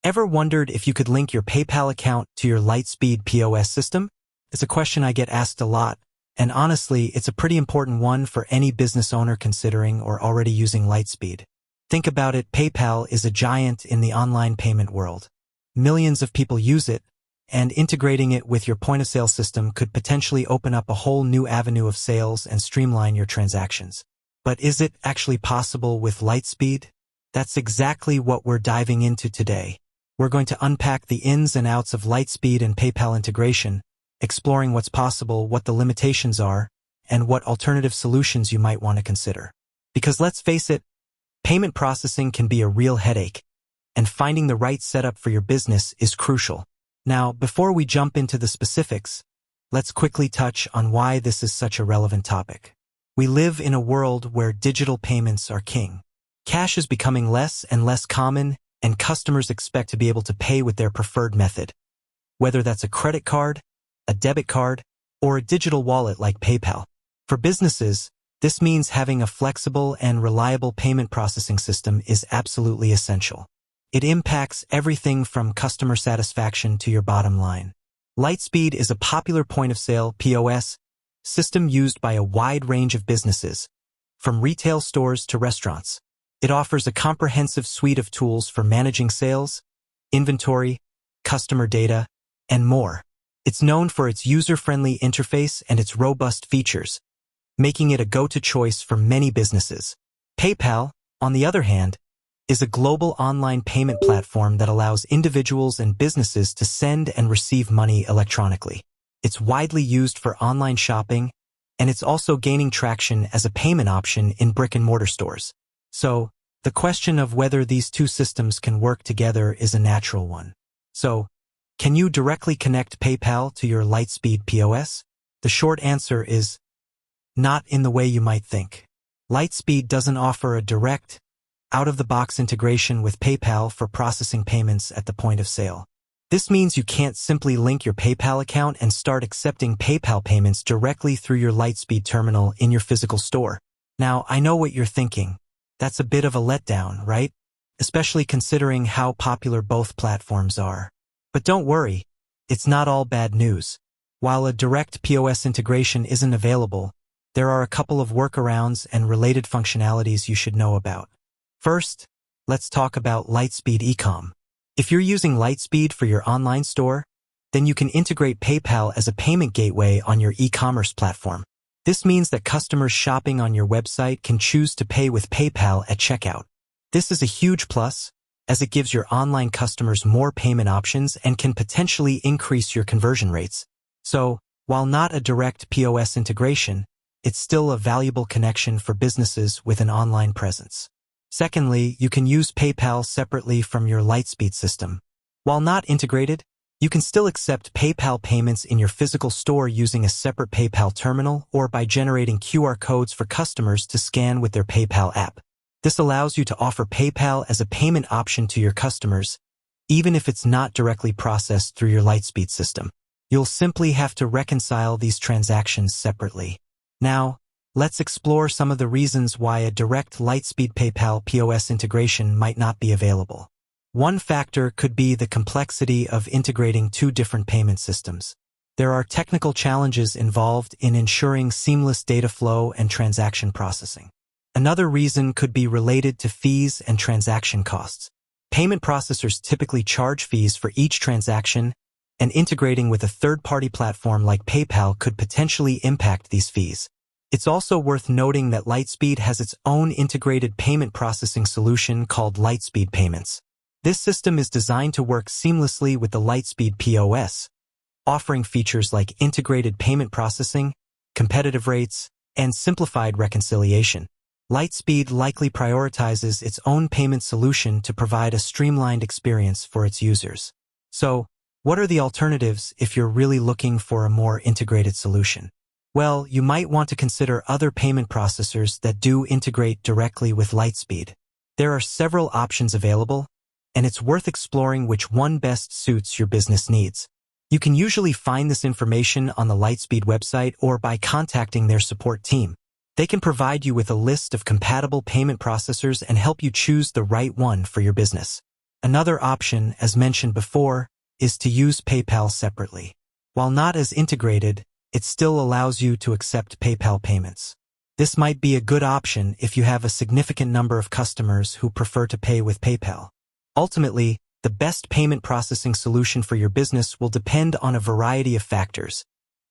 Ever wondered if you could link your PayPal account to your Lightspeed POS system? It's a question I get asked a lot, and honestly, it's a pretty important one for any business owner considering or already using Lightspeed. Think about it, PayPal is a giant in the online payment world. Millions of people use it, and integrating it with your point-of-sale system could potentially open up a whole new avenue of sales and streamline your transactions. But is it actually possible with Lightspeed? That's exactly what we're diving into today. We're going to unpack the ins and outs of Lightspeed and PayPal integration, exploring what's possible, what the limitations are, and what alternative solutions you might want to consider. Because let's face it, payment processing can be a real headache, and finding the right setup for your business is crucial. Now, before we jump into the specifics, let's quickly touch on why this is such a relevant topic. We live in a world where digital payments are king. Cash is becoming less and less common, and customers expect to be able to pay with their preferred method. Whether that's a credit card, a debit card, or a digital wallet like PayPal. For businesses, this means having a flexible and reliable payment processing system is absolutely essential. It impacts everything from customer satisfaction to your bottom line. Lightspeed is a popular point-of-sale POS system used by a wide range of businesses, from retail stores to restaurants. It offers a comprehensive suite of tools for managing sales, inventory, customer data, and more. It's known for its user-friendly interface and its robust features, making it a go-to choice for many businesses. PayPal, on the other hand, is a global online payment platform that allows individuals and businesses to send and receive money electronically. It's widely used for online shopping, and it's also gaining traction as a payment option in brick-and-mortar stores. So, the question of whether these two systems can work together is a natural one. So, can you directly connect PayPal to your Lightspeed POS? The short answer is not in the way you might think. Lightspeed doesn't offer a direct, out-of-the-box integration with PayPal for processing payments at the point of sale. This means you can't simply link your PayPal account and start accepting PayPal payments directly through your Lightspeed terminal in your physical store. Now, I know what you're thinking. That's a bit of a letdown, right? Especially considering how popular both platforms are. But don't worry, it's not all bad news. While a direct POS integration isn't available, there are a couple of workarounds and related functionalities you should know about. First, let's talk about Lightspeed eCom. If you're using Lightspeed for your online store, then you can integrate PayPal as a payment gateway on your e-commerce platform. This means that customers shopping on your website can choose to pay with PayPal at checkout. This is a huge plus, as it gives your online customers more payment options and can potentially increase your conversion rates. So, while not a direct POS integration, it's still a valuable connection for businesses with an online presence. Secondly, you can use PayPal separately from your Lightspeed system. While not integrated, you can still accept PayPal payments in your physical store using a separate PayPal terminal or by generating QR codes for customers to scan with their PayPal app. This allows you to offer PayPal as a payment option to your customers, even if it's not directly processed through your Lightspeed system. You'll simply have to reconcile these transactions separately. Now, let's explore some of the reasons why a direct Lightspeed PayPal POS integration might not be available. One factor could be the complexity of integrating two different payment systems. There are technical challenges involved in ensuring seamless data flow and transaction processing. Another reason could be related to fees and transaction costs. Payment processors typically charge fees for each transaction, and integrating with a third-party platform like PayPal could potentially impact these fees. It's also worth noting that Lightspeed has its own integrated payment processing solution called Lightspeed Payments. This system is designed to work seamlessly with the Lightspeed POS, offering features like integrated payment processing, competitive rates, and simplified reconciliation. Lightspeed likely prioritizes its own payment solution to provide a streamlined experience for its users. So, what are the alternatives if you're really looking for a more integrated solution? Well, you might want to consider other payment processors that do integrate directly with Lightspeed. There are several options available, and it's worth exploring which one best suits your business needs. You can usually find this information on the Lightspeed website or by contacting their support team. They can provide you with a list of compatible payment processors and help you choose the right one for your business. Another option, as mentioned before, is to use PayPal separately. While not as integrated, it still allows you to accept PayPal payments. This might be a good option if you have a significant number of customers who prefer to pay with PayPal. Ultimately, the best payment processing solution for your business will depend on a variety of factors,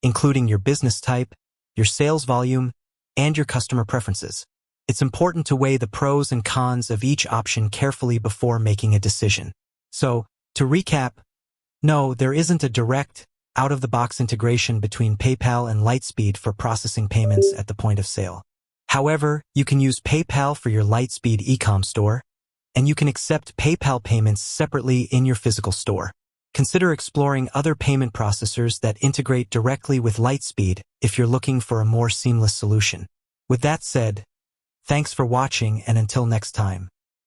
including your business type, your sales volume, and your customer preferences. It's important to weigh the pros and cons of each option carefully before making a decision. So, to recap, no, there isn't a direct, out-of-the-box integration between PayPal and Lightspeed for processing payments at the point of sale. However, you can use PayPal for your Lightspeed e-com store, and you can accept PayPal payments separately in your physical store. Consider exploring other payment processors that integrate directly with Lightspeed if you're looking for a more seamless solution. With that said, thanks for watching, and until next time.